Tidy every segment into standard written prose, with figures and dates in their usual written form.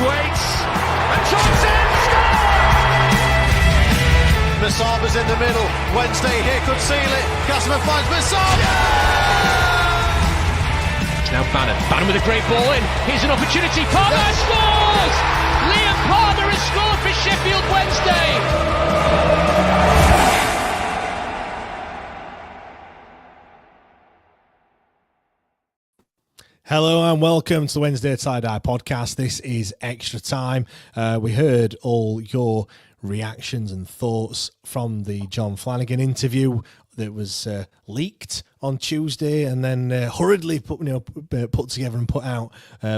waits, and Johnson scores! Masaba's in the middle, Wednesday here could seal it, Gassman finds Masaba! It's now Bannon with a great ball in, here's an opportunity, Palmer scores! Liam Palmer has scored for Sheffield Wednesday! Hello and welcome to the Wednesday Tie-Dye podcast. This is Extra Time. We heard all your reactions and thoughts from the John Flanagan interview that was leaked on Tuesday and then hurriedly put together and put out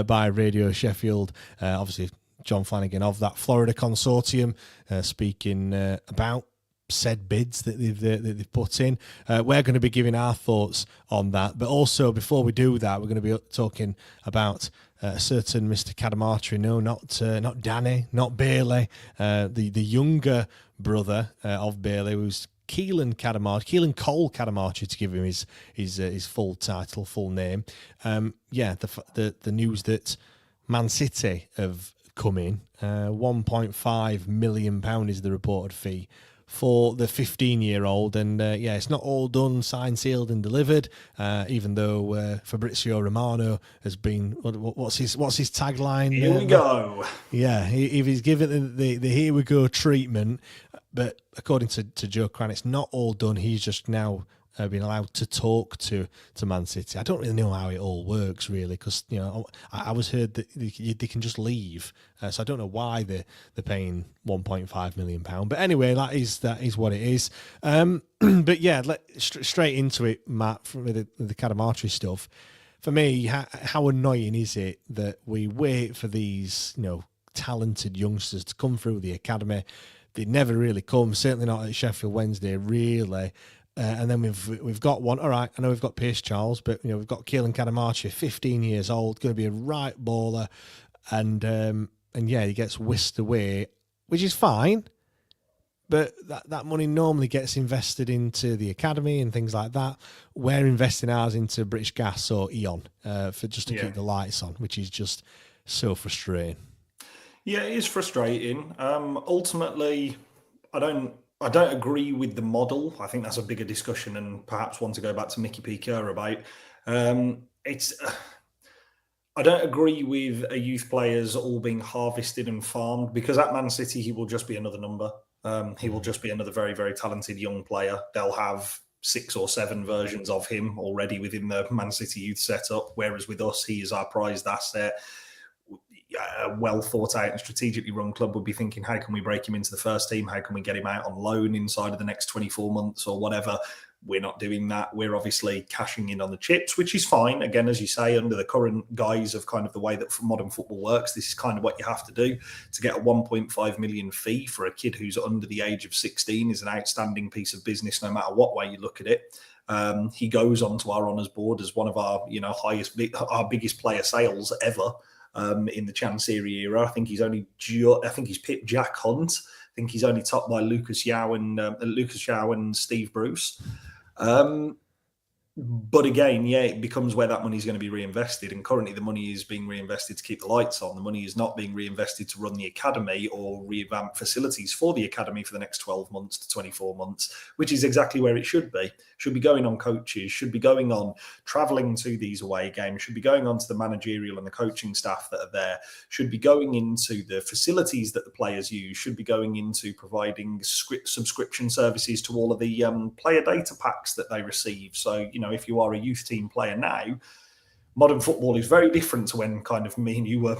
by Radio Sheffield. Obviously, John Flanagan of that Florida Consortium speaking about said bids that they've put in. We're going to be giving our thoughts on that, but also before we do that, we're going to be talking about a certain Mr. Cadamarteri. No, not Danny, not Bailey, the younger brother of Bailey, who's Keelan Cole Cadamarteri, to give him his full title, full name. The news that Man City have come in. £1.5 million is the reported fee for the 15-year-old, and it's not all done, signed, sealed, and delivered. Even though Fabrizio Romano has been, what's his tagline? Here we go. Yeah, he's given the here we go treatment, but according to Joe Cran, it's not all done. He's just now been allowed to talk to Man City. I don't really know how it all works, really, because I was heard that they can just leave. So I don't know why they're paying £1.5 million. But anyway, that is what it is. But yeah, straight into it, Matt, from the Cadamarteri stuff. For me, how annoying is it that we wait for these talented youngsters to come through the academy? They never really come. Certainly not at Sheffield Wednesday, really. And then we've got one. All right, I know we've got Pierce Charles, but we've got Keelan Cadamarteri, 15 years old, going to be a right baller, and he gets whisked away, which is fine. But that money normally gets invested into the academy and things like that. We're investing ours into British Gas or E.ON for just to keep the lights on, which is just so frustrating. Yeah, it is frustrating. Ultimately, I don't agree with the model. I think that's a bigger discussion and perhaps one to go back to Mickey P. Kerr about. I don't agree with a youth players all being harvested and farmed, because at Man City, he will just be another number. He will just be another very, very talented young player. They'll have 6 or 7 versions of him already within the Man City youth setup, whereas with us, he is our prized asset. A well thought out and strategically run club would be thinking, how can we break him into the first team? How can we get him out on loan inside of the next 24 months or whatever? We're not doing that. We're obviously cashing in on the chips, which is fine. Again, as you say, under the current guise of kind of the way that modern football works, this is kind of what you have to do. To get a 1.5 million fee for a kid who's under the age of 16 is an outstanding piece of business, no matter what way you look at it. He goes onto our honours board as one of our, our biggest player sales ever. In the Chancery era, I think he's pipped Jack Hunt. I think he's only topped by Lucas Yao and Steve Bruce. But again, it becomes where that money is going to be reinvested. And currently the money is being reinvested to keep the lights on. The money is not being reinvested to run the academy or revamp facilities for the academy for the next 12 months to 24 months, which is exactly where it should be. Should be going on coaches, should be going on travelling to these away games, should be going on to the managerial and the coaching staff that are there, should be going into the facilities that the players use, should be going into providing subscription services to all of the player data packs that they receive. So, if you are a youth team player now, modern football is very different to when kind of me and you were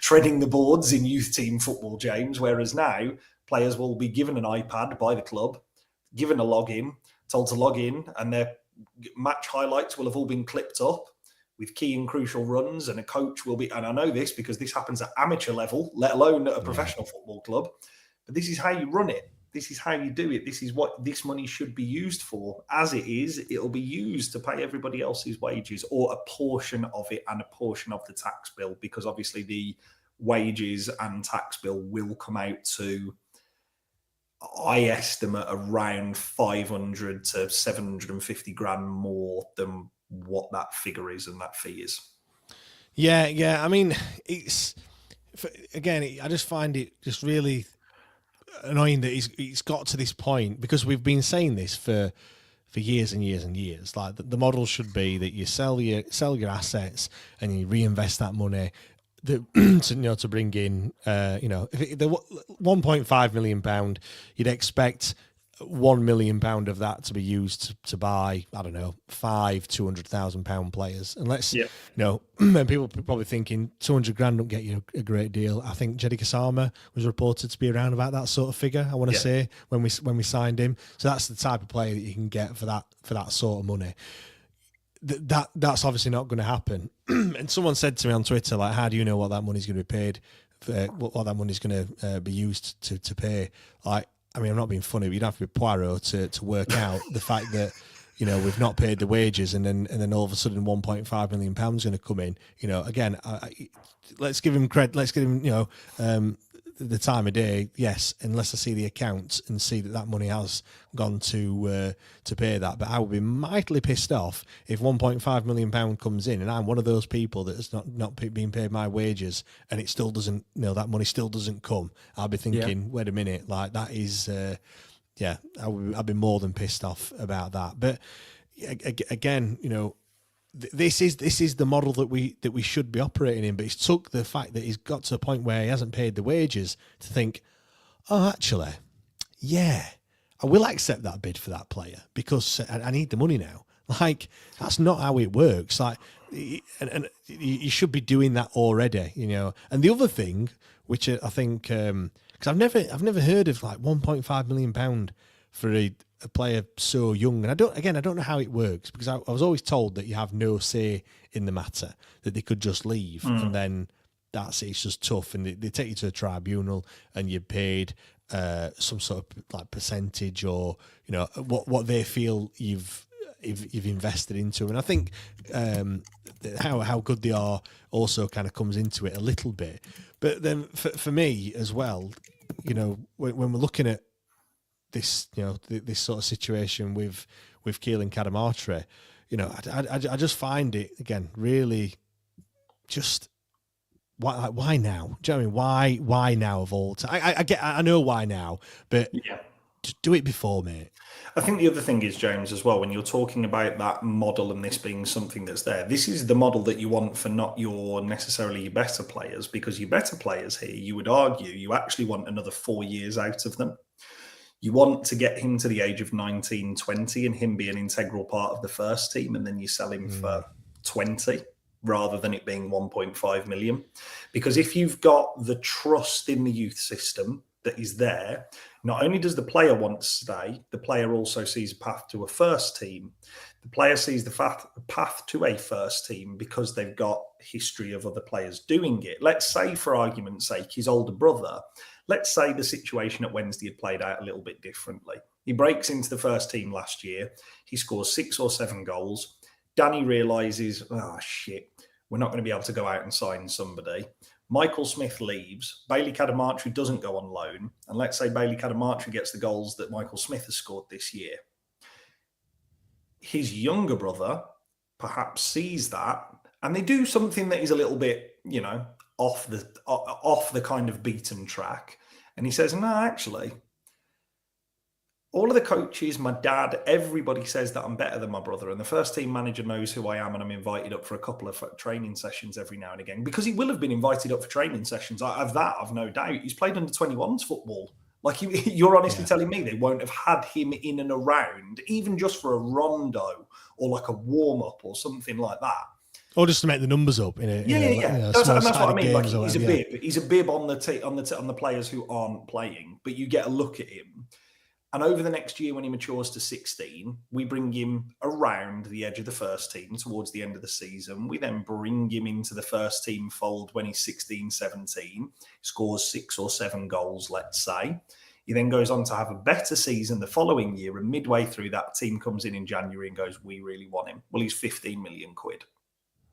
treading the boards in youth team football, James, whereas now players will be given an iPad by the club, given a login, told to log in, and their match highlights will have all been clipped up with key and crucial runs, and a coach will be, and I know this because this happens at amateur level, let alone at a professional football club, but this is how you run it. This is how you do it. This is what this money should be used for. As it is, it'll be used to pay everybody else's wages, or a portion of it and a portion of the tax bill, because obviously the wages and tax bill will come out to, I estimate, around 500 to 750 grand more than what that figure is and that fee is. Yeah. I mean, it's again, I just find it just really annoying that he's got to this point, because we've been saying this for years and years and years. Like the model should be that you sell your assets and you reinvest that money to bring in if the £1.5 million, you'd expect £1 million of that to be used to buy, I don't know, 5 £200,000 players. And and people are probably thinking 200 grand don't get you a great deal. I think Jedi Kasama was reported to be around about that sort of figure, I want to say, when we signed him. So that's the type of player that you can get for that sort of money. That's obviously not going to happen. And someone said to me on Twitter, like, how do you know what that money's going to be paid, what that money's going to be used to pay? Like, I mean, I'm not being funny, but you'd have to be Poirot to work out the fact that, we've not paid the wages, and then all of a sudden £1.5 million going to come in. Again, let's give him credit. Let's give him, the time of day. Yes, unless I see the accounts and see that money has gone to pay that. But I would be mightily pissed off if £1.5 million comes in, and I'm one of those people that is not being paid my wages, and it still doesn't. That money still doesn't come. I'll be thinking, wait a minute, like that is. I'd be more than pissed off about that. But again, this is the model that we should be operating in. But it's took the fact that he's got to a point where he hasn't paid the wages to think, oh, actually, I will accept that bid for that player because I need the money now. Like, that's not how it works. Like, and you should be doing that already, And the other thing, which I think, because I've never heard of like £1.5 million for a player so young, and I don't know how it works, because I was always told that you have no say in the matter, that they could just leave, and then that's it. It's just tough, and they take you to a tribunal, and you're paid some sort of like percentage, or what they feel you've invested into. And I think how good they are also kind of comes into it a little bit. But then for me as well, when we're looking at this, this sort of situation with Keelan Cadamarteri, I just find it, again, really just why now? Do you know what I mean? Why now of all time? I know why now, but just do it before, mate. I think the other thing is, James, as well, when you're talking about that model and this being something that's there, this is the model that you want for not necessarily your better players, because your better players here, you would argue, you actually want another 4 years out of them. You want to get him to the age of 19, 20 and him be an integral part of the first team, and then you sell him for 20 rather than it being 1.5 million. Because if you've got the trust in the youth system that is there, not only does the player want to stay, the player also sees a path to a first team. The player sees the path to a first team because they've got history of other players doing it. Let's say, for argument's sake, his older brother, let's say the situation at Wednesday had played out a little bit differently. He breaks into the first team last year. He scores 6 or 7 goals. Danny realises, oh, shit, we're not going to be able to go out and sign somebody. Michael Smith leaves. Bailey Cadamarteri doesn't go on loan. And let's say Bailey Cadamarteri gets the goals that Michael Smith has scored this year. His younger brother perhaps sees that, and they do something that is a little bit, off the kind of beaten track. And he says, no, actually, all of the coaches, my dad, everybody says that I'm better than my brother. And the first team manager knows who I am, and I'm invited up for a couple of training sessions every now and again, because he will have been invited up for training sessions. I've no doubt. He's played under 21s football. Like, you're honestly telling me they won't have had him in and around, even just for a rondo or like a warm-up or something like that. Or just to make the numbers up in a That's what I mean. Like, he's a bib. He's a bib on the players who aren't playing, but you get a look at him. And over the next year, when he matures to 16, we bring him around the edge of the first team towards the end of the season. We then bring him into the first team fold when he's 16, 17, scores 6 or 7 goals, let's say. He then goes on to have a better season the following year. And midway through, that team comes in January and goes, we really want him. Well, he's 15 million quid.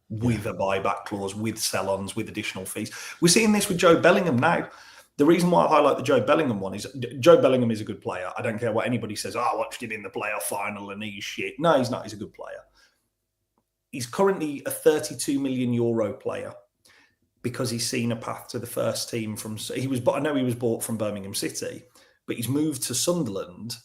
With a buyback clause, with sell-ons, with additional fees. We're seeing this with Joe Bellingham now. The reason why I highlight the Joe Bellingham one is Joe Bellingham is a good player. I don't care what anybody says. Oh, I watched him in the playoff final and he's shit. No, he's not. He's a good player. He's currently a 32 million euro player. because he's seen a path to the first team from. I know he was bought from Birmingham City, but he's moved to Sunderland.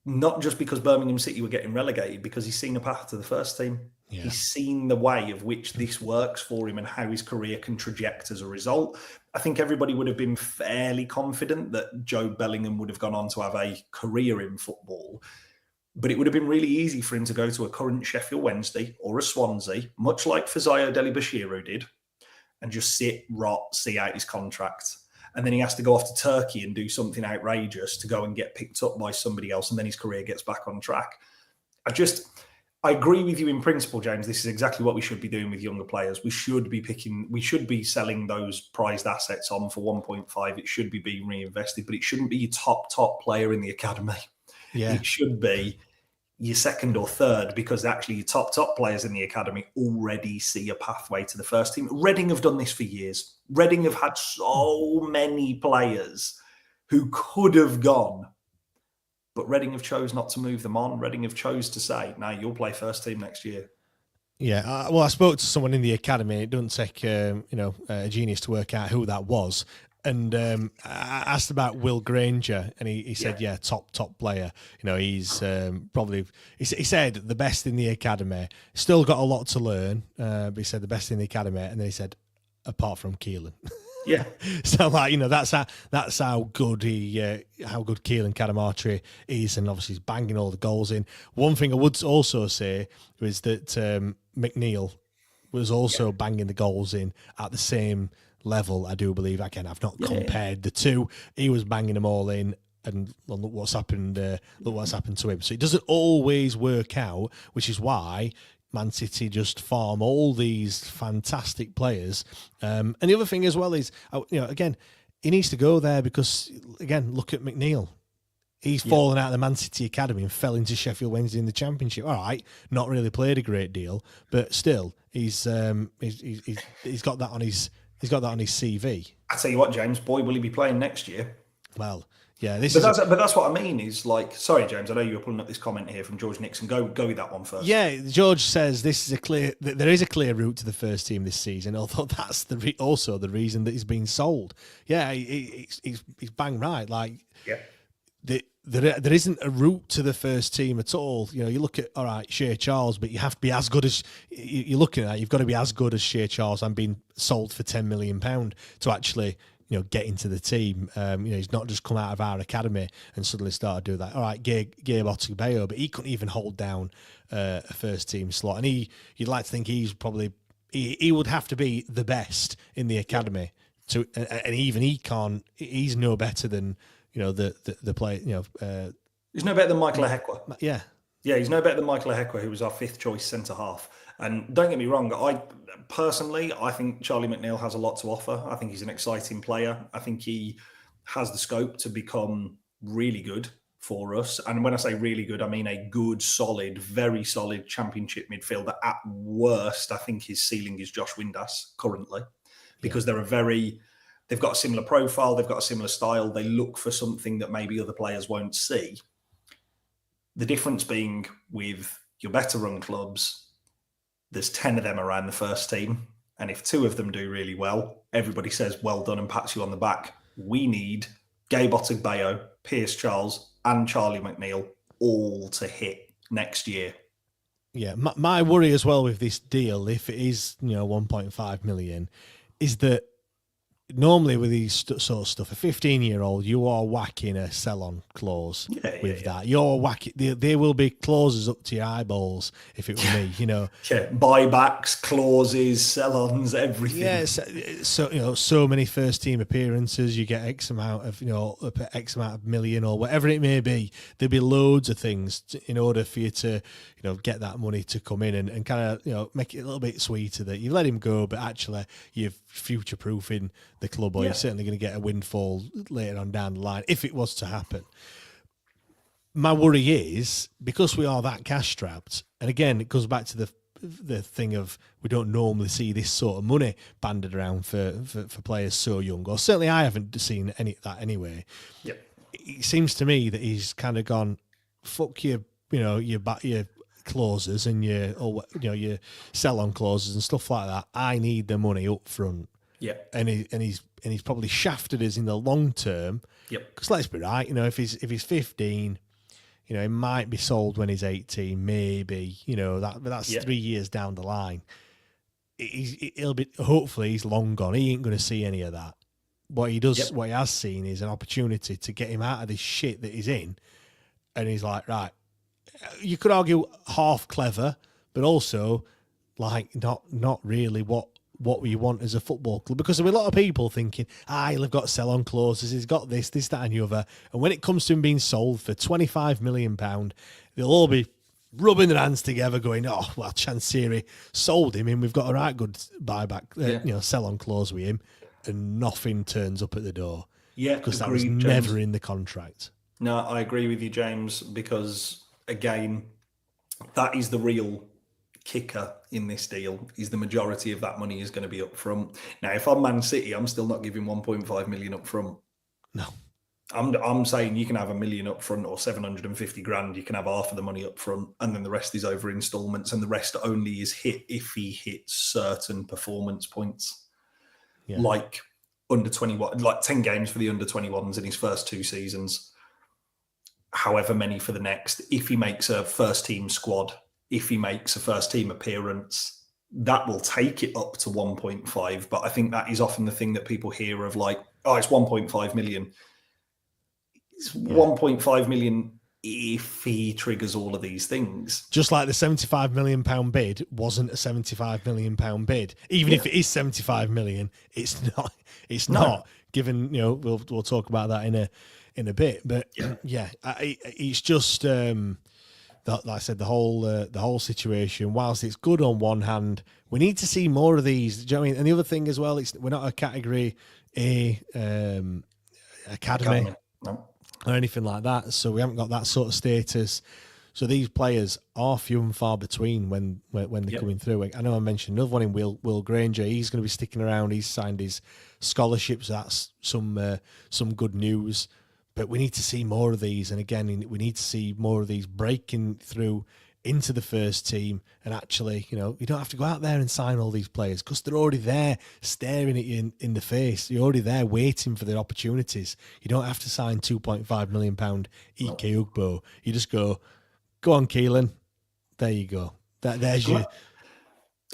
Not just because Birmingham City were getting relegated, because he's seen a path to the first team. Yeah. He's seen the way of which this works for him and how his career can traject as a result. I think everybody would have been fairly confident that Joe Bellingham would have gone on to have a career in football. But it would have been really easy for him to go to a current Sheffield Wednesday or a Swansea, much like Fazio Delibashiru did, and just see out his contract. And then he has to go off to Turkey and do something outrageous to go and get picked up by somebody else, and then his career gets back on track. I agree with you in principle, James. This is exactly what we should be doing with younger players. We should be selling those prized assets on for 1.5. It should be being reinvested, but it shouldn't be your top player in the academy. Yeah. It should be your second or third, because actually your top players in the academy already see a pathway to the first team. Reading have done this for years. Reading have had so many players who could have gone, but Reading have chose not to move them on. Reading have chose to say, no, you'll play first team next year. Yeah, well, I spoke to someone in the academy. It doesn't take a genius to work out who that was. And I asked about Will Granger, and he said, yeah, top player. He's probably, he said the best in the academy. Still got a lot to learn, but he said the best in the academy. And then he said, apart from Keelan. Yeah. So that's how good Keelan Cadamartri is, and obviously he's banging all the goals in. One thing I would also say was that McNeil was also banging the goals in at the same level, I do believe. Again, I've not compared the two. He was banging them all in, and look what's happened. Look what's happened to him. So it doesn't always work out, which is why Man City just farm all these fantastic players. And the other thing as well is, again, he needs to go there because, again, look at McNeil. He's fallen out of the Man City academy and fell into Sheffield Wednesday in the Championship. All right, not really played a great deal, but still, he's got that on his CV. I tell you what, James, boy, will he be playing next year? Well, yeah, but that's what I mean. Is like, sorry, James, I know you were pulling up this comment here from George Nixon. Go with that one first. Yeah, George says there is a clear route to the first team this season. Although that's also the reason that he's been sold. Yeah, he's bang right. Like, there isn't a route to the first team at all. You look at, all right, Shea Charles, but you have to be as good as you're looking at. You've got to be as good as Shea Charles and being sold for £10 million to actually, get into the team. He's not just come out of our academy and suddenly started to do that. All right, Gabe Otubeyo, but he couldn't even hold down a first team slot. And you'd like to think he's probably, he would have to be the best in the academy and even he can't. He's no better than the player. He's no better than Michael Ehekwa. Yeah, he's no better than Michael Ehekwa, who was our fifth choice centre half. And don't get me wrong, I think Charlie McNeil has a lot to offer. I think he's an exciting player. I think he has the scope to become really good for us. And when I say really good, I mean a good, solid, very solid Championship midfielder. At worst, I think his ceiling is Josh Windass currently, because they've got a similar profile, they've got a similar style. They look for something that maybe other players won't see. The difference being with your better run clubs, there's 10 of them around the first team. And if 2 of them do really well, everybody says, well done, and pats you on the back. We need Gabe Otubeyo, Piers Charles, and Charlie McNeil all to hit next year. Yeah, my worry as well with this deal, if it is 1.5 million, is that normally with these sort of stuff, a 15-year-old, you are whacking a sell-on clause with that. You're whacking. There will be clauses up to your eyeballs if it were me. Yeah, buybacks, clauses, sell-ons, everything. Yeah, so many first-team appearances. You get X amount of X amount of million or whatever it may be. There'll be loads of things in order for you to get that money to come in and kind of make it a little bit sweeter that you let him go, but actually you're future-proofing the club, or you're certainly going to get a windfall later on down the line if it was to happen. My worry is, because we are that cash strapped, and again it goes back to the thing of we don't normally see this sort of money banded around for players so young, or certainly I haven't seen any of that anyway. It seems to me that he's kind of gone, fuck your clauses and your sell-on clauses and stuff like that. I need the money up front. Yeah, and he's probably shafted us in the long term. Yep. Because let's be right, if he's 15, he might be sold when he's 18, maybe. That's 3 years down the line. He'll be, hopefully he's long gone. He ain't going to see any of that. What he has seen is an opportunity to get him out of this shit that he's in. And he's like, right, you could argue half clever, but also like not really what we want as a football club. Because there are a lot of people thinking, he'll have got sell-on clauses, he's got this, that and the other. And when it comes to him being sold for £25 million, they'll all be rubbing their hands together going, Chansiri sold him and we've got a right good buyback, sell-on clause with him, and nothing turns up at the door. Yeah, because that was never in the contract. No, I agree with you, James, because, again, that is the real kicker in this deal, is the majority of that money is going to be up front. Now, if I'm Man City, I'm still not giving 1.5 million up front. No. I'm saying you can have $1 million up front or 750 grand. You can have half of the money up front, and then the rest is over instalments, and the rest only is hit if he hits certain performance points. Yeah. Like under 21, like 10 games for the under 21s in his first 2 seasons, however many for the next. If he makes a first team squad, if he makes a first team appearance, that will take it up to 1.5. But I think that is often the thing that people hear of, like, it's 1.5 million. It's 1.5 million if he triggers all of these things. Just like the £75 million bid wasn't a £75 million bid. Even if it is 75 million, it's not. It's not. Given, we'll talk about that in a bit. But it's just like I said, the whole situation. Whilst it's good on one hand, we need to see more of these. Do you know what I mean? And the other thing as well, we're not a Category A academy. No. Or anything like that, so we haven't got that sort of status. So these players are few and far between when they're coming through. I know I mentioned another one in Will Granger. He's going to be sticking around. He's signed his scholarship, so that's some good news. But we need to see more of these, and again, we need to see more of these breaking through into the first team. And actually, you don't have to go out there and sign all these players because they're already there staring at you in the face. You're already there waiting for their opportunities. You don't have to sign £2.5 million Ike Ugbo. You just go on, Keelan. There you go. There's your...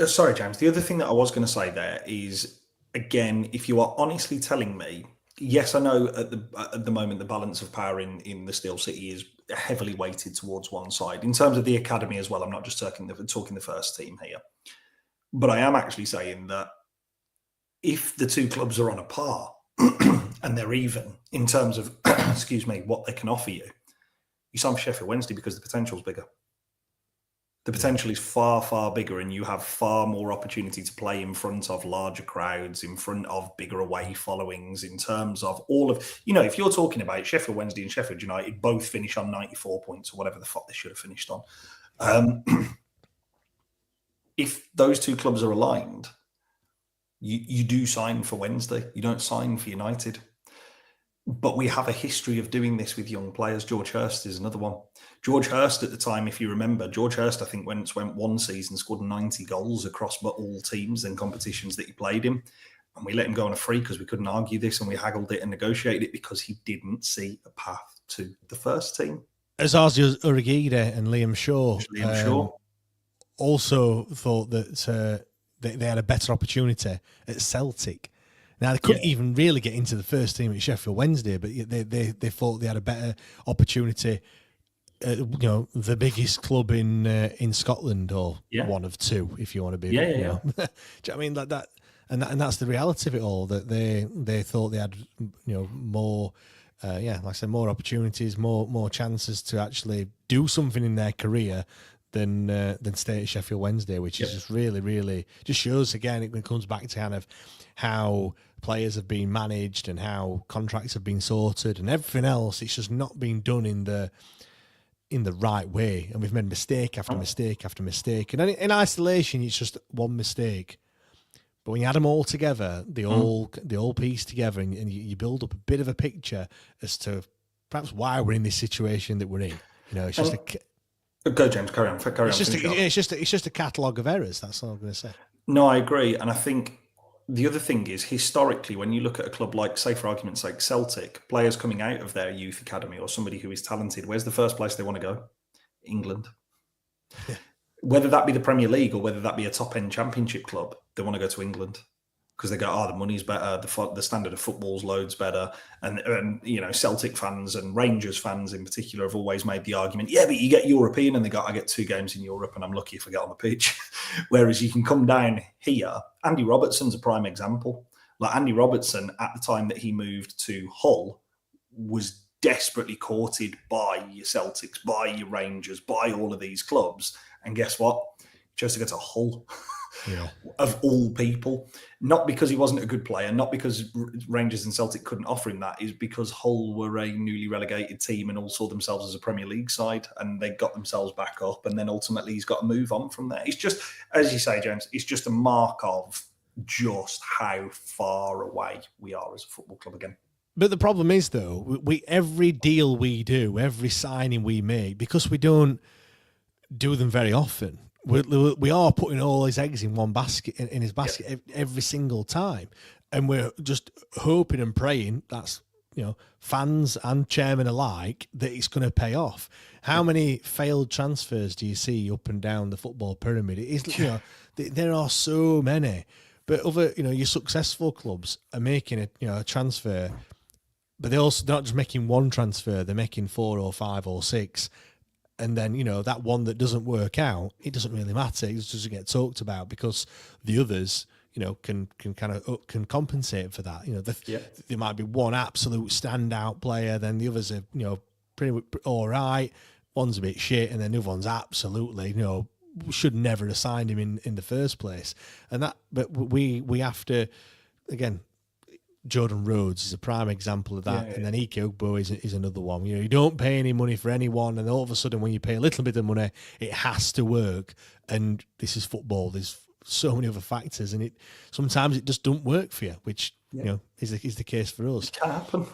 Sorry, James. The other thing that I was going to say there is, again, if you are honestly telling me, yes, I know at the moment the balance of power in the Steel City is heavily weighted towards one side. In terms of the academy as well, I'm not just talking the first team here. But I am actually saying that if the two clubs are on a par and they're even in terms of, what they can offer you, you sign for Sheffield Wednesday because the potential is bigger. The potential is far, far bigger, and you have far more opportunity to play in front of larger crowds, in front of bigger away followings, in terms of all of, if you're talking about Sheffield Wednesday and Sheffield United both finish on 94 points or whatever the fuck they should have finished on. If those two clubs are aligned, you do sign for Wednesday. You don't sign for United. But we have a history of doing this with young players. George Hurst is another one. George Hurst at the time, if you remember, George Hurst, I think, went one season, scored 90 goals across all teams and competitions that he played in. And we let him go on a free because we couldn't argue this, and we haggled it and negotiated it because he didn't see a path to the first team. Azazio Urugide and Liam Shaw also thought that they had a better opportunity at Celtic. Now, they couldn't even really get into the first team at Sheffield Wednesday, but they thought they had a better opportunity at, the biggest club in Scotland, or one of two, if you want to be. Do you know what I mean? Like that, and that's the reality of it all. That they thought they had, more, like I said, more opportunities, more chances to actually do something in their career than stay at Sheffield Wednesday, which is just really, really just shows again. It comes back to kind of how players have been managed and how contracts have been sorted and everything else. It's just not been done in the right way, and we've made mistake after mistake after mistake. And in isolation, it's just one mistake. But when you add them all together, they all piece together, and you build up a bit of a picture as to perhaps why we're in this situation that we're in. It's just Go, James. Carry on. It's just a catalogue of errors. That's all I'm going to say. No, I agree, and I think the other thing is, historically, when you look at a club like, say, for argument's sake, Celtic, players coming out of their youth academy or somebody who is talented, where's the first place they want to go? England. Whether that be the Premier League or whether that be a top-end championship club, they want to go to England because they go, the money's better, the standard of football's loads better. And Celtic fans and Rangers fans in particular have always made the argument, yeah, but you get European, and I get 2 games in Europe and I'm lucky if I get on the pitch. Whereas you can come down here. Andy Robertson's a prime example. Like, Andy Robertson, at the time that he moved to Hull, was desperately courted by your Celtics, by your Rangers, by all of these clubs. And guess what? He chose to go to Hull. Yeah. Of all people, not because he wasn't a good player, not because Rangers and Celtic couldn't offer him that, is because Hull were a newly relegated team and all saw themselves as a Premier League side, and they got themselves back up, and then ultimately he's got to move on from there. It's just, as you say, James, it's just a mark of just how far away we are as a football club again. But the problem is, though, every deal we do, every signing we make, because we don't do them very often, we are putting all his eggs in one basket, in his basket every single time, and we're just hoping and praying that's fans and chairman alike that it's going to pay off. How many failed transfers do you see up and down the football pyramid? It is, there are so many, but other your successful clubs are making a transfer, but they're also not just making one transfer; they're making 4 or 5 or 6. And then, that one that doesn't work out, it doesn't really matter. It just doesn't get talked about because the others, can compensate for that. There might be one absolute standout player, then the others are, pretty all right. One's a bit shit, and then the other one's absolutely, should never have signed him in the first place. But we have to, again, Jordan Rhodes is a prime example of that, and then Ike Ugbo is another one. You don't pay any money for anyone, and all of a sudden, when you pay a little bit of money, it has to work. And this is football. There's so many other factors, and sometimes it just don't work for you, which is the case for us. It can happen.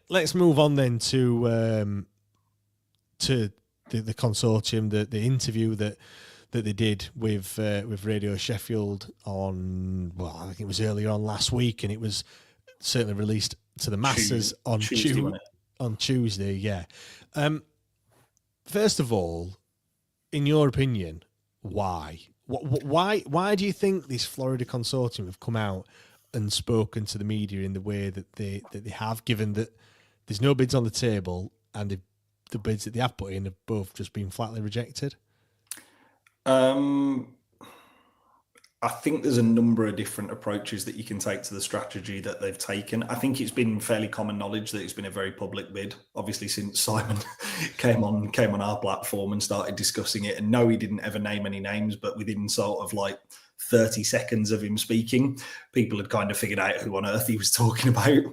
Let's move on then to the consortium, the interview that they did with Radio Sheffield on, I think it was earlier on last week, and it was certainly released to the masses on Tuesday. Yeah. First of all, in your opinion, why? Why do you think this Florida Consortium have come out and spoken to the media in the way that they have, given that there's no bids on the table and the bids that they have put in have both just been flatly rejected? I think there's a number of different approaches that you can take to the strategy that they've taken. I think it's been fairly common knowledge that it's been a very public bid, obviously, since Simon came on our platform and started discussing it. And no, he didn't ever name any names, but within sort of like 30 seconds of him speaking, people had kind of figured out who on earth he was talking about.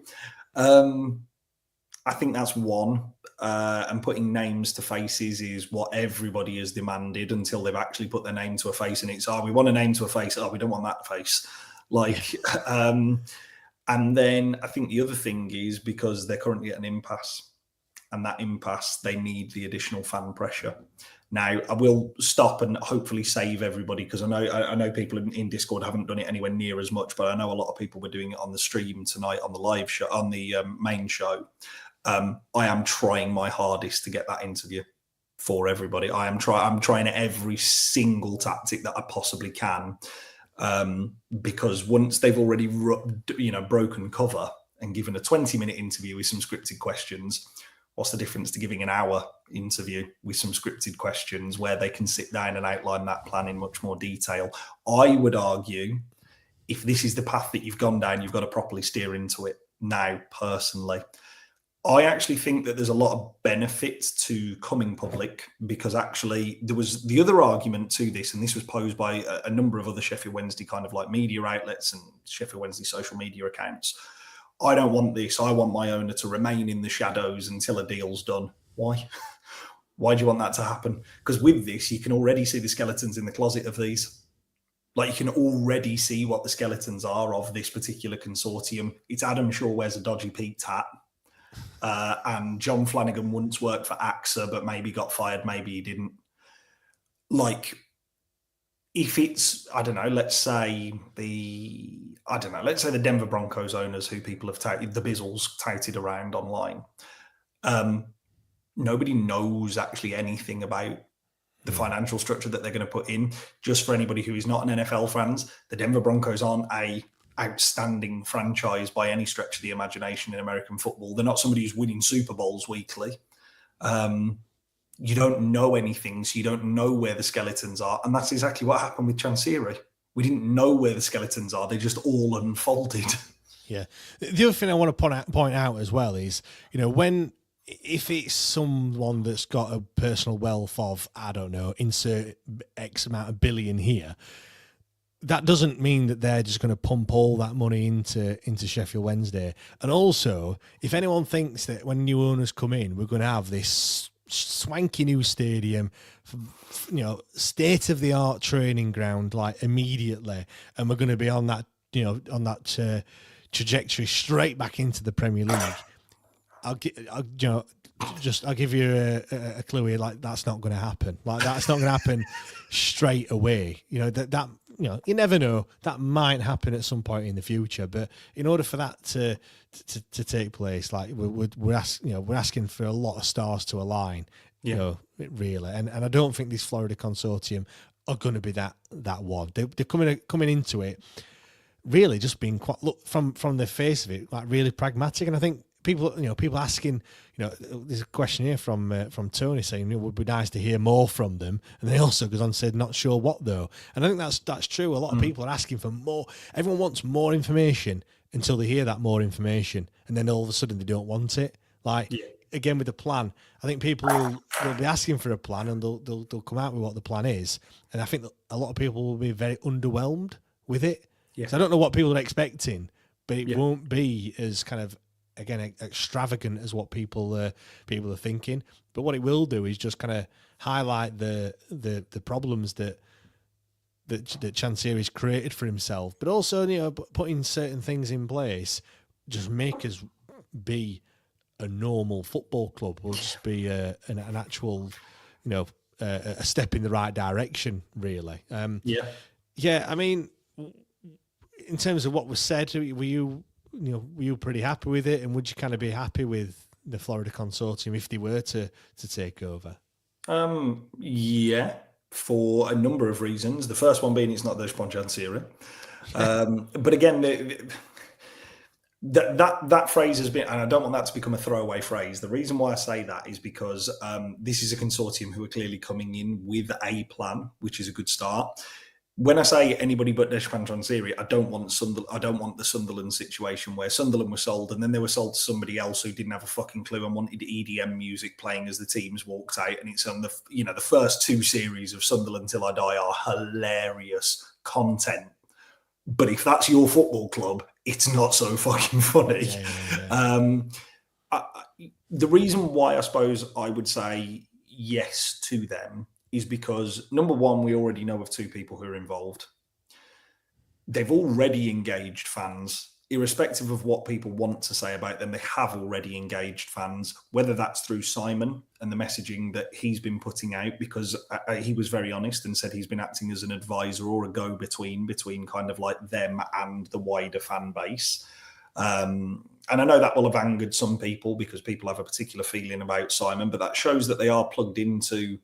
I think that's one. And putting names to faces is what everybody has demanded until they've actually put their name to a face, and it's, we want a name to a face. We don't want that face. And then I think the other thing is because they're currently at an impasse, and that impasse, they need the additional fan pressure. Now, I will stop and hopefully save everybody, because I know people in Discord haven't done it anywhere near as much, but I know a lot of people were doing it on the stream tonight, on the live show, on the main show. I am trying my hardest to get that interview for everybody. I'm trying every single tactic that I possibly can, because once they've already broken cover and given a 20-minute interview with some scripted questions, what's the difference to giving an hour interview with some scripted questions where they can sit down and outline that plan in much more detail? I would argue, if this is the path that you've gone down, you've got to properly steer into it now, personally. I actually think that there's a lot of benefits to coming public, because actually there was the other argument to this, and this was posed by a number of other Sheffield Wednesday kind of like media outlets and Sheffield Wednesday social media accounts. I don't want this. I want my owner to remain in the shadows until a deal's done. Why? Why do you want that to happen? Because with this, you can already see the skeletons in the closet of these. Like, you can already see what the skeletons are of this particular consortium. It's Adam Shaw wears a dodgy peaked hat. and John Flanagan once worked for AXA, but maybe got fired, maybe he didn't. Like, if it's, I don't know, let's say the Denver Broncos owners who people have touted, the Bizzles touted around online. Nobody knows actually anything about the financial structure that they're going to put in. Just for anybody who is not an NFL fans, the Denver Broncos aren't a outstanding franchise by any stretch of the imagination in American football. They're not somebody who's winning Super Bowls weekly. You don't know anything, so you don't know where the skeletons are. And that's exactly what happened with Chancery. We didn't know where the skeletons are. They just all unfolded. Yeah. The other thing I want to point out as well is, if it's someone that's got a personal wealth of, I don't know, insert X amount of billion here, that doesn't mean that they're just going to pump all that money into Sheffield Wednesday. And also, if anyone thinks that when new owners come in, we're going to have this swanky new stadium, state-of-the-art training ground, like immediately, and we're going to be on that, trajectory straight back into the Premier League. I'll give you a clue here. Like, that's not going to happen. Like, that's not going to happen straight away. You never know. That might happen at some point in the future. But in order for that to take place, like we're asking for a lot of stars to align. Really. And I don't think this Florida Consortium are going to be that one. They're coming into it really just being quite, look, from the face of it, like really pragmatic. And I think people asking, there's a question here from Tony saying it would be nice to hear more from them, and they also goes on and said not sure what though. And I think that's true. A lot of people are asking for more. Everyone wants more information until they hear that more information, and then all of a sudden they don't want it. Again with the plan, I think people will be asking for a plan, and they'll come out with what the plan is, and I think that a lot of people will be very underwhelmed with it. Yeah. So I don't know what people are expecting, but it won't be as kind of, again, extravagant as what people are thinking. But what it will do is just kind of highlight the problems that Chancery's created for himself, but also putting certain things in place just make us be a normal football club. Will just be an actual a step in the right direction, really. I mean, in terms of what was said, were you pretty happy with it, and would you kind of be happy with the Florida Consortium if they were to take over? Yeah, for a number of reasons. The first one being it's not Deshpon Chancery. But again, that phrase has been, and I don't want that to become a throwaway phrase. The reason why I say that is because this is a consortium who are clearly coming in with a plan, which is a good start. When I say anybody but Deshpon Chancery, I don't want the Sunderland situation where Sunderland were sold and then they were sold to somebody else who didn't have a fucking clue and wanted EDM music playing as the teams walked out. And it's on the first two series of Sunderland Till I Die are hilarious content. But if that's your football club, it's not so fucking funny. The reason why I suppose I would say yes to them is because, number one, we already know of two people who are involved. They've already engaged fans, irrespective of what people want to say about them. They have already engaged fans, whether that's through Simon and the messaging that he's been putting out, because he was very honest and said he's been acting as an advisor or a go-between between kind of like them and the wider fan base. And I know that will have angered some people because people have a particular feeling about Simon, but that shows that they are plugged into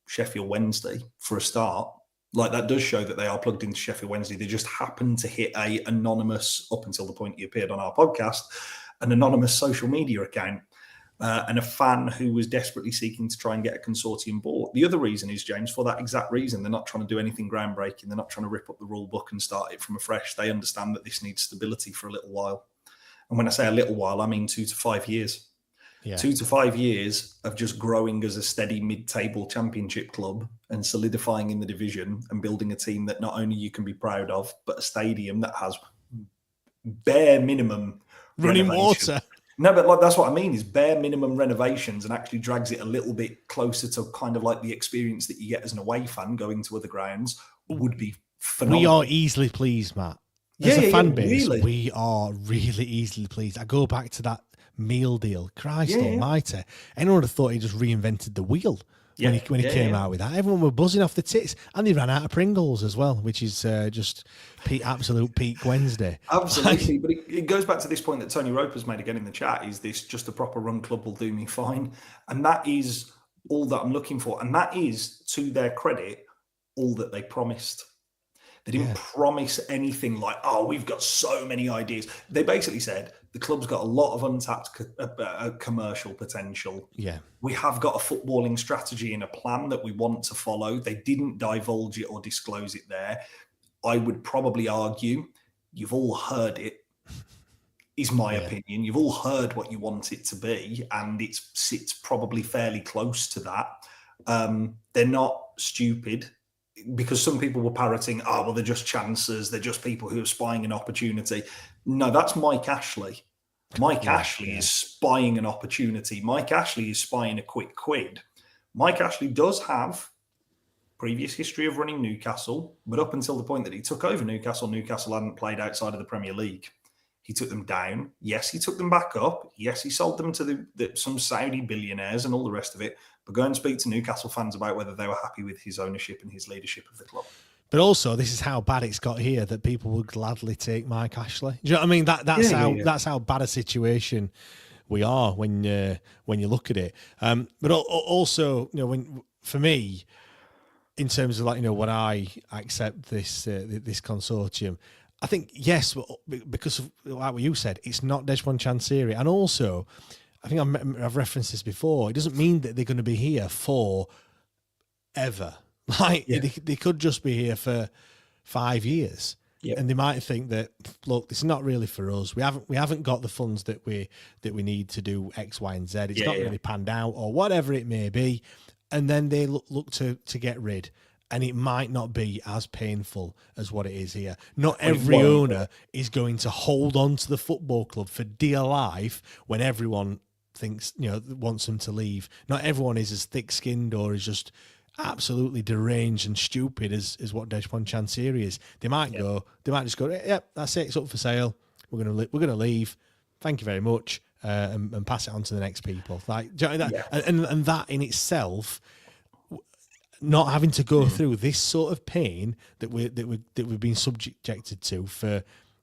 Sheffield Wednesday for a start. Like, that does show that they are plugged into Sheffield Wednesday. They just happened to hit a anonymous, up until the point he appeared on our podcast, an anonymous social media account and a fan who was desperately seeking to try and get a consortium bought. The other reason is, James, for that exact reason. They're not trying to do anything groundbreaking. They're not trying to rip up the rule book and start it from afresh. They understand that this needs stability for a little while. And when I say a little while, I mean 2 to 5 years. Yeah. 2 to 5 years of just growing as a steady mid-table championship club and solidifying in the division and building a team that not only you can be proud of, but a stadium that has bare minimum running water. No, but that's what I mean, is bare minimum renovations, and actually drags it a little bit closer to kind of like the experience that you get as an away fan going to other grounds would be phenomenal. We are easily pleased, Matt. As a fan base, really. We are really easily pleased. I go back to that meal deal. Christ almighty. Anyone would have thought he just reinvented the wheel when he came out with that. Everyone were buzzing off the tits, and they ran out of Pringles as well, which is just absolute peak Wednesday. Absolutely. But it goes back to this point that Tony Roper's made again in the chat, is this just a proper run club will do me fine. And that is all that I'm looking for. And that is, to their credit, all that they promised. They didn't promise anything like, oh, we've got so many ideas. They basically said the club's got a lot of untapped commercial potential. Yeah. We have got a footballing strategy and a plan that we want to follow. They didn't divulge it or disclose it there. I would probably argue you've all heard it, is my opinion. You've all heard what you want it to be, and it sits probably fairly close to that. They're not stupid. Because some people were parroting, they're just chancers. They're just people who are spying an opportunity. No, that's Mike Ashley. Mike Ashley is spying an opportunity. Mike Ashley is spying a quick quid. Mike Ashley does have previous history of running Newcastle, but up until the point that he took over Newcastle hadn't played outside of the Premier League. He took them down. Yes, he took them back up. Yes, he sold them to some Saudi billionaires and all the rest of it. But go and speak to Newcastle fans about whether they were happy with his ownership and his leadership of the club. But also, this is how bad it's got here that people would gladly take Mike Ashley. Do you know what I mean? That's how bad a situation we are when you look at it. But also, for me, in terms of what I accept this consortium, I think yes, because of like what you said, it's not Dejphon Chansiri, and also, I think I've referenced this before. It doesn't mean that they're going to be here for ever. They could just be here for 5 years, and they might think that, look, this is not really for us. We haven't got the funds that we need to do X, Y, and Z. It's not really panned out, or whatever it may be, and then they look to get rid. And it might not be as painful as what it is here. Not every owner is going to hold on to the football club for dear life when everyone thinks, wants them to leave. Not everyone is as thick-skinned or is just absolutely deranged and stupid as what Dejphon Chansiri is. They might just go, yep, that's it, it's up for sale. We're gonna leave. Thank you very much, and pass it on to the next people. And that in itself, not having to go through this sort of pain that we've been subjected to for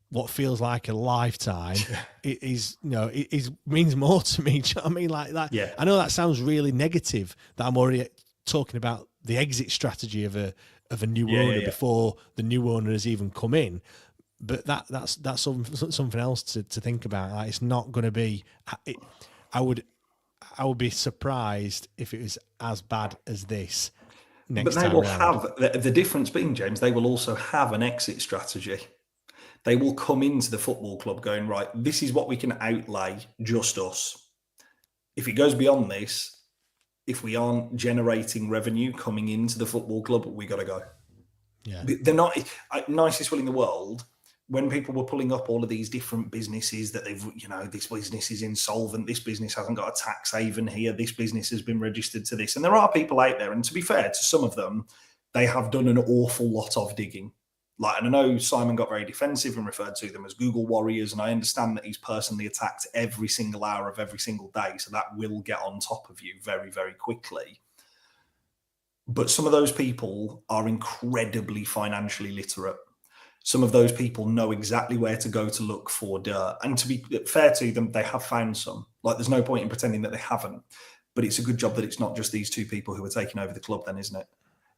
what feels like a lifetime, it means more to me. Do you know what I mean? Like that. Yeah. I know that sounds really negative, that I'm already talking about the exit strategy of a new owner before the new owner has even come in. But that's something else to think about. Like, it's not going to be. I would be surprised if it was as bad as this. But they will have the difference being, James, they will also have an exit strategy. They will come into the football club going, right, this is what we can outlay, just us. If it goes beyond this, if we aren't generating revenue coming into the football club, we got to go. Yeah, they're not nicest will in the world. When people were pulling up all of these different businesses that they've, this business is insolvent, this business hasn't got a tax haven here, this business has been registered to this. And there are people out there, and to be fair to some of them, they have done an awful lot of digging. And I know Simon got very defensive and referred to them as Google warriors, and I understand that he's personally attacked every single hour of every single day, so that will get on top of you very, very quickly. But some of those people are incredibly financially literate. Some of those people know exactly where to go to look for dirt. And to be fair to them, they have found some. There's no point in pretending that they haven't. But it's a good job that it's not just these two people who are taking over the club then, isn't it?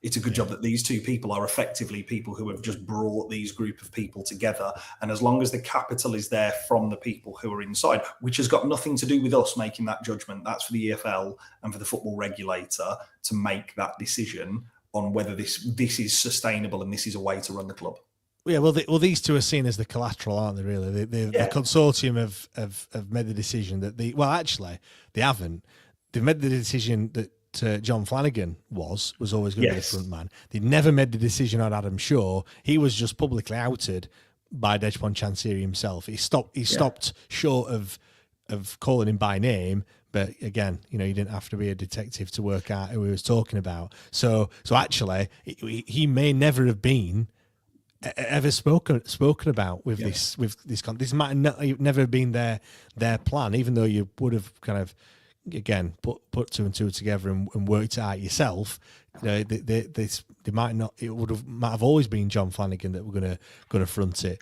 It's a good job that these two people are effectively people who have just brought these group of people together. And as long as the capital is there from the people who are inside, which has got nothing to do with us making that judgment, that's for the EFL and for the football regulator to make that decision on whether this is sustainable and this is a way to run the club. Yeah, well, these two are seen as the collateral, aren't they? Really, the consortium have made the decision that actually they haven't. They've made the decision that John Flanagan was always going to be the front man. They never made the decision on Adam Shaw. He was just publicly outed by Dejphon Chansiri himself. He stopped short of calling him by name. But again, you didn't have to be a detective to work out who he was talking about. So actually, he may never have been ever spoken about with this this might not never have been their plan, even though you would have kind of again put two and two together and worked it out yourself. They might not. It might have always been John Flanagan that we're gonna front it.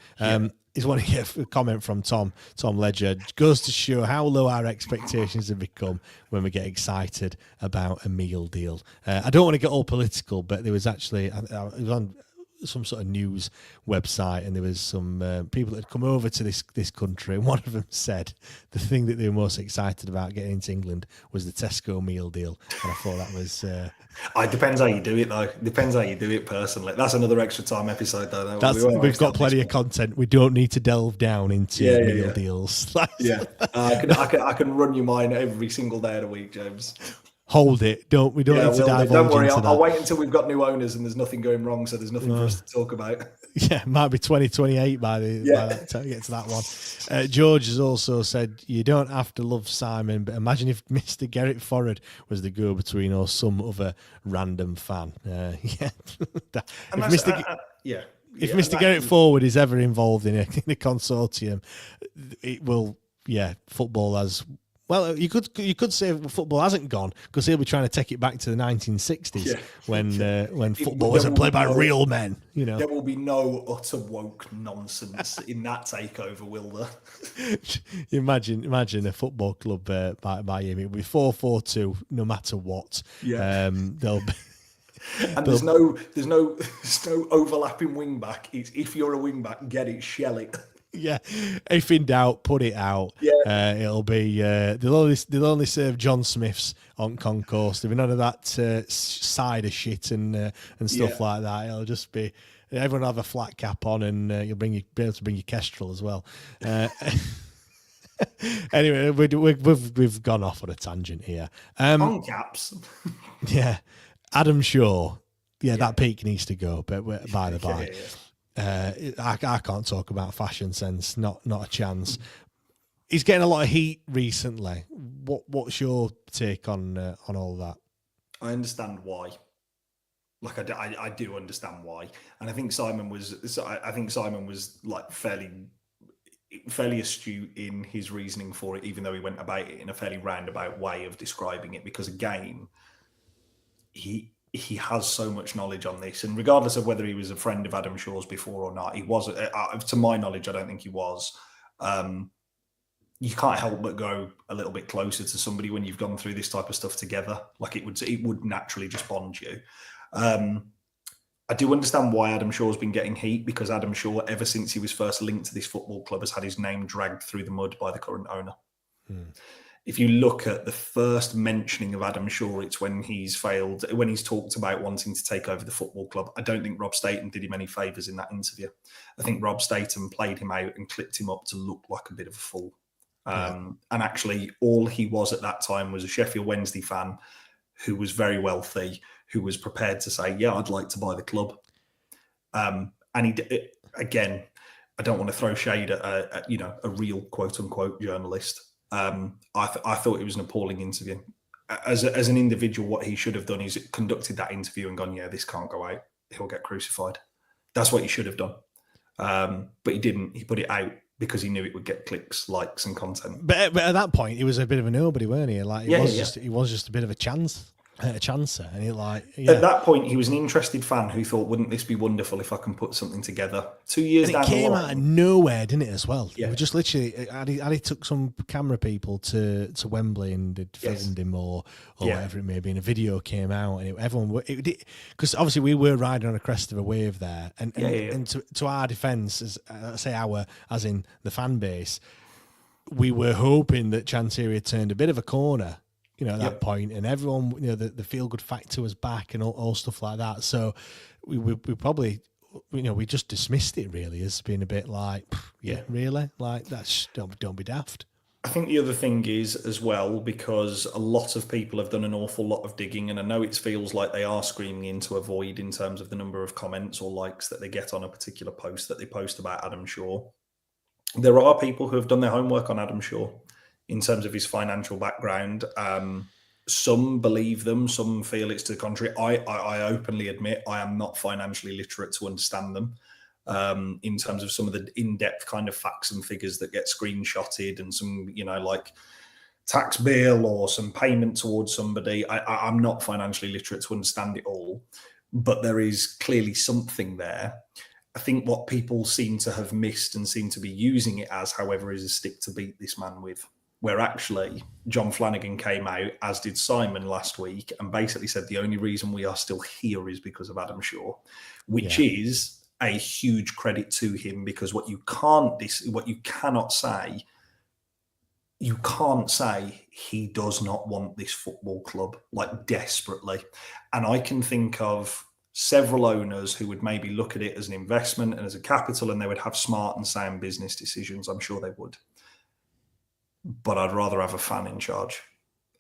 Is want to get a comment from Tom Ledger. Goes to show how low our expectations have become when we get excited about a meal deal. I don't want to get all political, but there was actually it was on some sort of news website, and there was some people that had come over to this country, and one of them said the thing that they were most excited about getting into England was the Tesco meal deal, and I thought that was. It depends how you do it, though. Depends how you do it personally. That's another extra time episode, though. We've got plenty of content. We don't need to delve down into meal deals. I can run you mine every single day of the week, James. Hold it. We don't need to divulge don't worry, into that. I'll wait until we've got new owners and there's nothing going wrong, so there's nothing for us to talk about. Yeah, it might be 2028 by that time we get to that one. George has also said, you don't have to love Simon, but imagine if Mr. Gerrit Forrard was the go-between or some other random fan. If Mr. Gerrit Forward is ever involved in a consortium, it will, football has... Well, you could say football hasn't gone because he'll be trying to take it back to the 1960s when football wasn't played by real men. You know, there will be no utter woke nonsense in that takeover, will there? Imagine a football club by him. It'll be 4-4-2 no matter what. Yeah. They'll be. And there's no overlapping wing back. It's if you're a wing back, get it, shell it. Yeah, if in doubt, put it out. Yeah, it'll be. They'll only serve John Smiths on concourse. There'll be none of that cider shit and stuff like that. It'll just be everyone will have a flat cap on, and you'll be able to bring your Kestrel as well. Anyway, we've gone off on a tangent here. On caps. Yeah, Adam Shaw. Yeah, that peak needs to go. But by the by. I can't talk about fashion sense, not a chance. He's getting a lot of heat recently. What's your take on all that? I understand why. Like I do understand why, and I think Simon was like fairly astute in his reasoning for it, even though he went about it in a fairly roundabout way of describing it. Because again, he has so much knowledge on this, and regardless of whether he was a friend of Adam Shaw's before or not, he was. To my knowledge, I don't think he was. You can't help but go a little bit closer to somebody when you've gone through this type of stuff together. Like it would naturally just bond you. I do understand why Adam Shaw's been getting heat, because Adam Shaw, ever since he was first linked to this football club, has had his name dragged through the mud by the current owner. If you look at the first mentioning of Adam Shaw, it's when he's talked about wanting to take over the football club. I don't think Rob Staten did him any favours in that interview. I think Rob Staten played him out and clipped him up to look like a bit of a fool. And actually, all he was at that time was a Sheffield Wednesday fan who was very wealthy, who was prepared to say, yeah, I'd like to buy the club. And again, I don't want to throw shade at a real quote unquote journalist. I thought it was an appalling interview. As an individual, what he should have done is conducted that interview and gone, yeah, this can't go out. He'll get crucified. That's what he should have done. But he didn't. He put it out because he knew it would get clicks, likes, and content. But at that point, he was a bit of a nobody, weren't he? Like he was just a bit of a chancer, and at that point he was an interested fan who thought, wouldn't this be wonderful if I can put something together? 2 years and down the line, it came out of nowhere, didn't it, as well? Yeah, we just literally Ali took some camera people to Wembley and did filmed him or whatever it may be, and a video came out, and everyone because obviously we were riding on a crest of a wave there, and to our defence, as in the fan base, we were hoping that Chancery had turned a bit of a corner, at that point, and everyone, the feel-good factor was back and all stuff like that. So we probably, we just dismissed it really as being a bit like, really? Like, that's, don't be daft. I think the other thing is as well, because a lot of people have done an awful lot of digging, and I know it feels like they are screaming into a void in terms of the number of comments or likes that they get on a particular post that they post about Adam Shaw. There are people who have done their homework on Adam Shaw in terms of his financial background. Some believe them, some feel it's to the contrary. I openly admit I am not financially literate to understand them. in terms of some of the in-depth kind of facts and figures that get screenshotted and some, like tax bill or some payment towards somebody. I'm not financially literate to understand it all, but there is clearly something there. I think what people seem to have missed and seem to be using it as, however, is a stick to beat this man with, where actually John Flanagan came out, as did Simon last week, and basically said the only reason we are still here is because of Adam Shaw, which is a huge credit to him, because what you cannot say, you can't say he does not want this football club, like, desperately. And I can think of several owners who would maybe look at it as an investment and as a capital, and they would have smart and sound business decisions. I'm sure they would. But I'd rather have a fan in charge.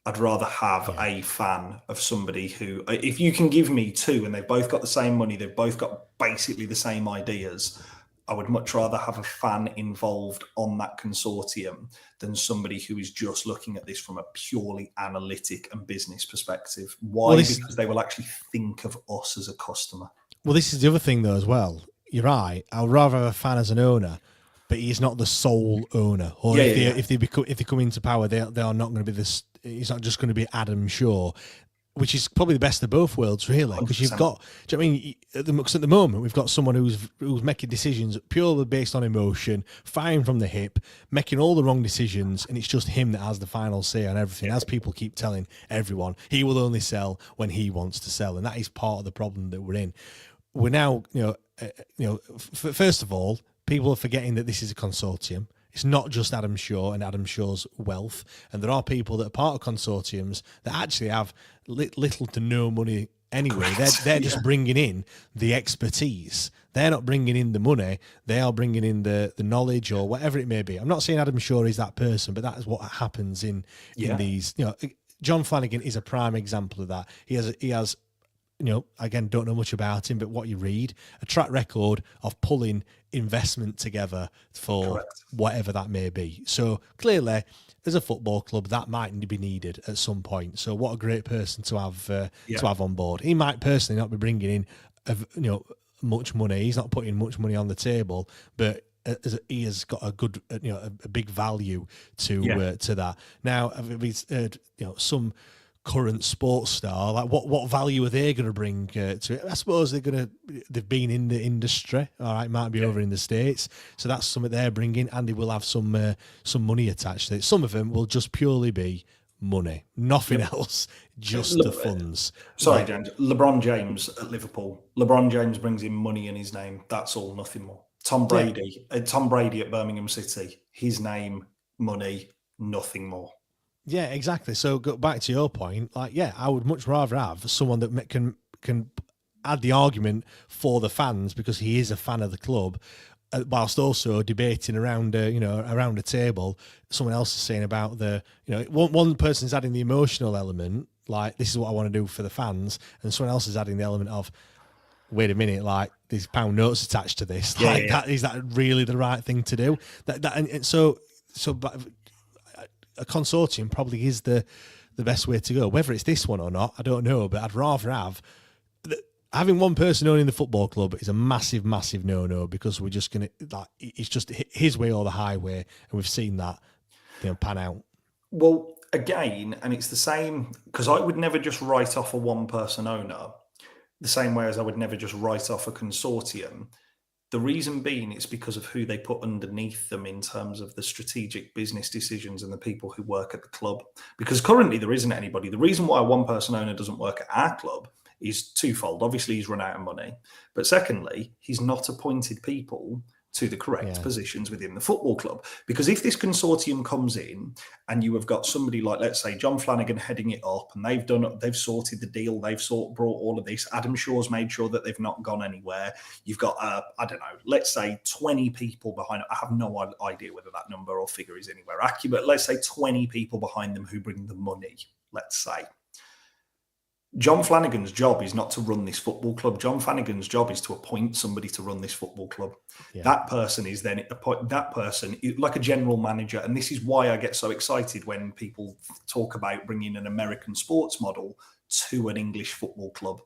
I'd rather have a fan of somebody who, if you can give me two and they've both got the same money, they've both got basically the same ideas, I would much rather have a fan involved on that consortium than somebody who is just looking at this from a purely analytic and business perspective. Why? Because they will actually think of us as a customer. Well, this is the other thing, though, as well. You're right. I'd rather have a fan as an owner, but he's not the sole owner. Or if they come into power, they are not going to be this. It's not just going to be Adam Shaw, which is probably the best of both worlds, really. Because you've got, do you know what I mean? Because at the moment, we've got someone who's making decisions purely based on emotion, firing from the hip, making all the wrong decisions, and it's just him that has the final say on everything. As people keep telling everyone, he will only sell when he wants to sell, and that is part of the problem that we're in. We're now, first of all, people are forgetting that this is a consortium. It's not just Adam Shaw and Adam Shaw's wealth. And there are people that are part of consortiums that actually have little to no money anyway. They're just bringing in the expertise. They're not bringing in the money. They are bringing in the knowledge or whatever it may be. I'm not saying Adam Shaw is that person, but that is what happens in these. John Flanagan is a prime example of that. He has again, don't know much about him, but what you read, a track record of pulling investment together for whatever that may be. So clearly, as a football club, that might be needed at some point. So what a great person to have on board. He might personally not be bringing in, much money. He's not putting much money on the table, but he has got a good, a big value to that. Now, we've heard, some current sports star, like what value are they going to bring to it? I suppose they've been in the industry, all right, might be over in the States, so that's something they're bringing, and they will have some money attached to it. Some of them will just purely be money, nothing else, just the funds. Sorry, James. LeBron James at Liverpool. LeBron James brings in money in his name. That's all, nothing more. Tom Brady at Birmingham City. His name, money, nothing more. Yeah, exactly. So go back to your point. I would much rather have someone that can add the argument for the fans, because he is a fan of the club, whilst also debating around a table. Someone else is saying about one person's adding the emotional element, like, this is what I want to do for the fans, and someone else is adding the element of, wait a minute, like, there's pound notes attached to this. That is that really the right thing to do? A consortium probably is the best way to go. Whether it's this one or not, I don't know, but I'd rather have having one person owning the football club is a massive, massive no-no, because we're just going to, it's just his way or the highway, and we've seen that pan out. Well, again, and it's the same, because I would never just write off a one-person owner the same way as I would never just write off a consortium. The reason being, it's because of who they put underneath them in terms of the strategic business decisions and the people who work at the club. Because currently there isn't anybody. The reason why a one-person owner doesn't work at our club is twofold. Obviously, he's run out of money. But secondly, he's not appointed people to the correct positions within the football club. Because if this consortium comes in and you have got somebody like, let's say, John Flanagan heading it up, and they've sorted the deal, they've brought all of this, Adam Shaw's made sure that they've not gone anywhere. You've got, let's say 20 people behind it. I have no idea whether that number or figure is anywhere accurate. Let's say 20 people behind them who bring the money, let's say. John Flanagan's job is not to run this football club. John Flanagan's job is to appoint somebody to run this football club. Yeah. That person is then like a general manager. And this is why I get so excited when people talk about bringing an American sports model to an English football club,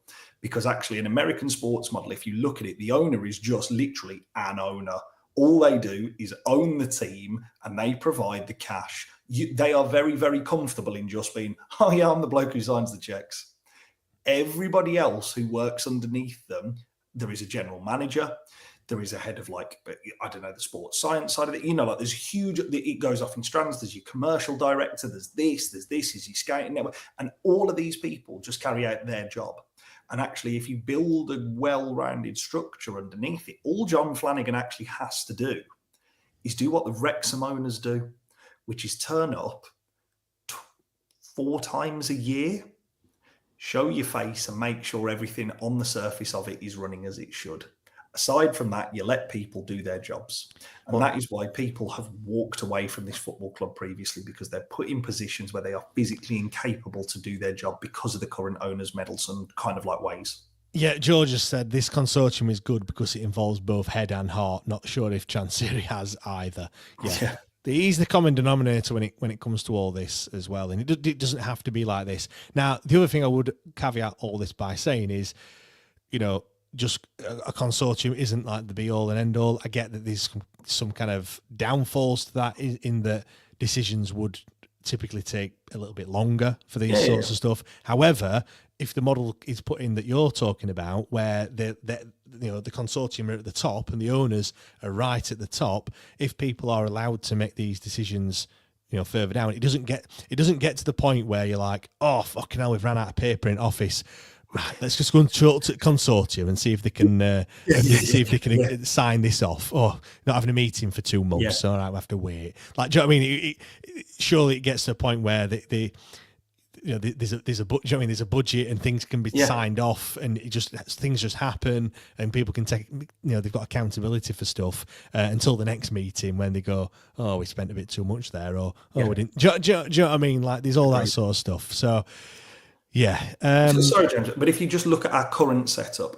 Because actually, an American sports model, if you look at it, the owner is just literally an owner. All they do is own the team and they provide the cash. They are very, very comfortable in just being, oh yeah, I'm the bloke who signs the checks. Everybody else who works underneath them, there is a general manager, there is a head of the sports science side of it. There's huge, it goes off in strands. There's your commercial director, there's this, is your scouting network. And all of these people just carry out their job. And actually, if you build a well-rounded structure underneath it, all John Flanagan actually has to do is do what the Wrexham owners do, which is turn up 4 times a year, show your face and make sure everything on the surface of it is running as it should. Aside from that, you let people do their jobs. And that is why people have walked away from this football club previously, because they're put in positions where they are physically incapable to do their job because of the current owner's meddlesome kind of ways. Yeah, George has said this consortium is good because it involves both head and heart. Not sure if Chancery has either. Yeah. He's the common denominator when it comes to all this as well. And it doesn't have to be like this. Now, the other thing I would caveat all this by saying is, just a consortium isn't like the be all and end all. I get that there's some kind of downfalls to that in that decisions would typically take a little bit longer for these sorts of stuff. However, if the model is put in that you're talking about, where the consortium are at the top and the owners are right at the top, if people are allowed to make these decisions, further down, it doesn't get to the point where you're like, oh fucking hell, we've ran out of paper in office. Right, let's just go and talk to consortium and see if they can sign this off. Oh, not having a meeting for 2 months, so all right, we'll have to wait. Do you know what I mean? Surely it gets to a point where there's a budget and things can be signed off, and things just happen, and people can take, they've got accountability for stuff until the next meeting when they go, oh, we spent a bit too much there, or we didn't. Do you know what I mean? There's all that sort of stuff. So. Yeah. Sorry, James, but if you just look at our current setup,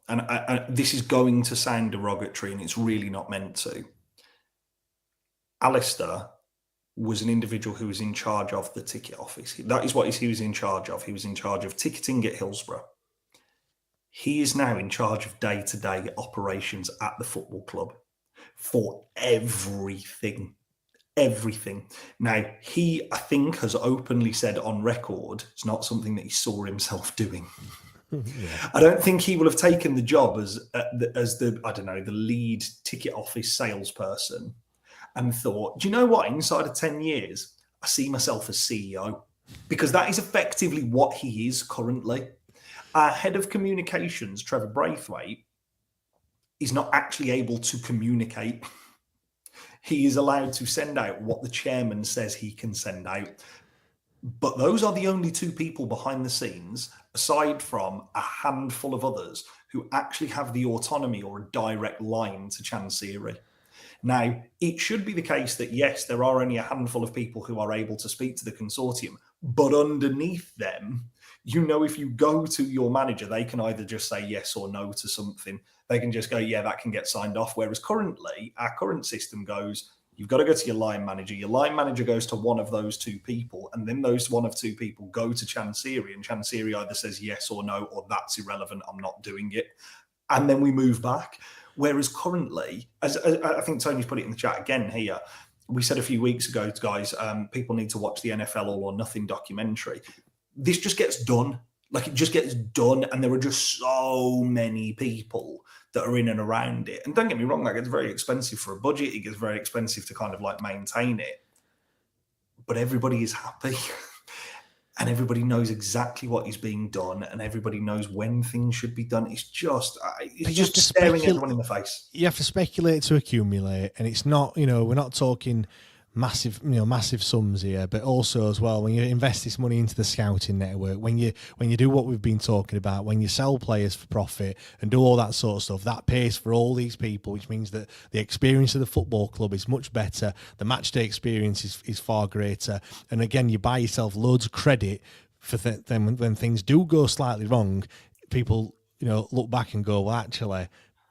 and this is going to sound derogatory, and it's really not meant to. Alistair was an individual who was in charge of the ticket office. That is what he was in charge of. He was in charge of ticketing at Hillsborough. He is now in charge of day-to-day operations at the football club for everything. Now, he, I think, has openly said on record it's not something that he saw himself doing. I don't think he will have taken the job as the lead ticket office salesperson and thought, do you know what? Inside of 10 years, I see myself as CEO, because that is effectively what he is currently. Our head of communications, Trevor Braithwaite, is not actually able to communicate. He is allowed to send out what the chairman says he can send out. But those are the only 2 people behind the scenes, aside from a handful of others, who actually have the autonomy or a direct line to Chancery. Now, it should be the case that, yes, there are only a handful of people who are able to speak to the consortium, but underneath them, if you go to your manager, they can either just say yes or no to something. They can just go, yeah, that can get signed off. Whereas currently, our current system goes, you've got to go to your line manager. Your line manager goes to one of those 2 people, and then those one of 2 people go to Chancery, and Chancery either says yes or no, or that's irrelevant, I'm not doing it. And then we move back. Whereas currently, as I think Tony's put it in the chat again here, we said a few weeks ago, guys, people need to watch the NFL All or Nothing documentary. This just gets done. It just gets done, and there are just so many people that are in and around it. And don't get me wrong, that gets very expensive for a budget. It gets very expensive to kind of maintain it. But everybody is happy, and everybody knows exactly what is being done, and everybody knows when things should be done. It's just staring everyone in the face. You have to speculate to accumulate, and it's not, we're not talking massive sums here, but also as well, when you invest this money into the scouting network, when you do what we've been talking about, when you sell players for profit and do all that sort of stuff, that pays for all these people, which means that the experience of the football club is much better, the match day experience is far greater, and again, you buy yourself loads of credit for them when things do go slightly wrong. People look back and go, well, actually,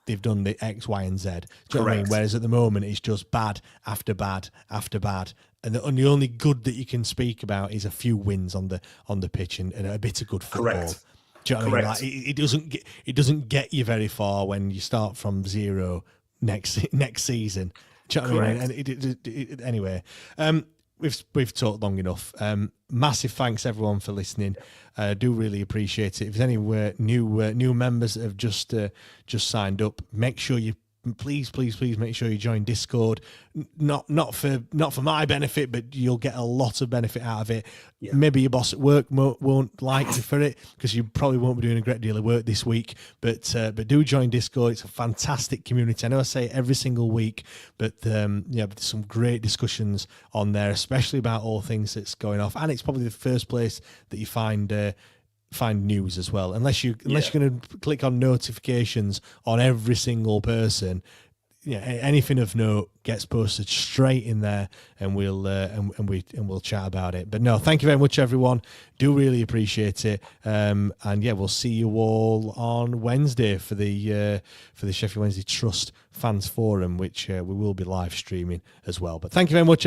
they've done the X, Y, and Z. Do you know what I mean? Whereas at the moment, it's just bad after bad after bad. And the only good that you can speak about is a few wins on the pitch and a bit of good football. Correct. Do you know what I mean? Correct. Like it doesn't get you very far when you start from zero next season. Do you know what I mean? And anyway, we've talked long enough. Massive thanks everyone for listening. Do really appreciate it. If there's any new members that have just signed up, make sure you please make sure you join Discord. Not for my benefit, but you'll get a lot of benefit out of it. Yeah. Maybe your boss at work won't like you for it because you probably won't be doing a great deal of work this week. But do join Discord. It's a fantastic community. I know I say it every single week, but there's some great discussions on there, especially about all things that's going off. And it's probably the first place that you find news as well, unless you're going to click on notifications on every single person. Anything of note gets posted straight in there, and we'll chat about it. But no, thank you very much, everyone. Do really appreciate it. And we'll see you all on Wednesday for the Sheffield Wednesday Trust Fans Forum, which we will be live streaming as well. But thank you very much, everyone.